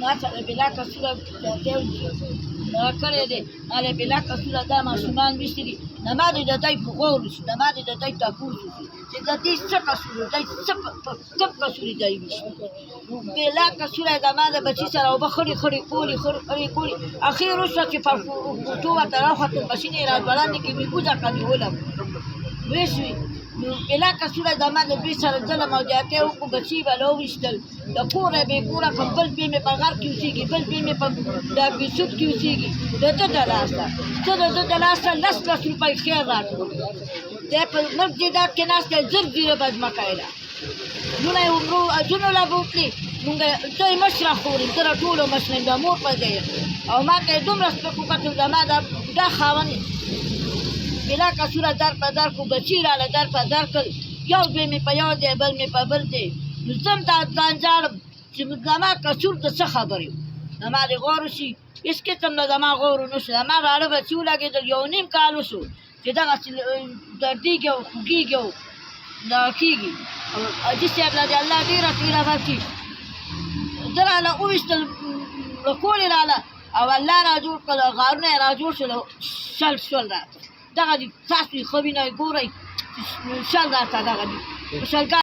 ناڅه بلا کسوره کړی دی هله بلا کسوره دا ماشومان ویشتي دي نما دې د دوی په غور وشي نما دې د دوی تپوس وشي چې د دې څه قصور دی کوم قصور دی ویشتي نو بلا کسوره زما د بچي سره اوبه خړې خړې کولي اخر وشوه چې په کوټو ورته راوختل ماشین یې راځوړاندې کې مې ګوزه قانیوله ویې شوې نو بلا کسوره زما د دوی سره ظلم او زیاتۍ وکړو بچي به راوویشتل د کوره بې کوره په بل بې مې په غر کې اوسېږي بل بې مې په ډاګوسوت کې اوسېږي د ده د لاسه ته د ده د لاسه لس روپۍ خیر راکړو دی په ملک جیداد کې ناست دی زر زیره به ځمکه یې ده لونه یې اجونو لا به وکړي مونږ ته یې مشره خور یم زه د ټولو مشره یم د مور په ځای یم او ما ته یې دومره سپک وکتل زما دا خاوند بلا کسوره در په در کړو بچي راله در په در کړل یو دوی مې په یو دی بل مې په بل دی نو ځم دا ځان ژاړم چې زما کسور د څه خبرې زما دې غور وشي هېڅ قسم نه زما غور ونه شو زما راړه بچي ولګېدل یو نیم کال وشو چې دغسې دردېږي او خوږېږي او دغه کېږي او حاجي صاحب له دې الله ډېره تېره ورکړي ده راله وویشتل له کور یې راله او الله را جوړ کړل غارونه یې را جوړ شول شل شول راته دغه دي تاسو یې ښه وینئ ګورئ شل راته دغه دي په شلګاه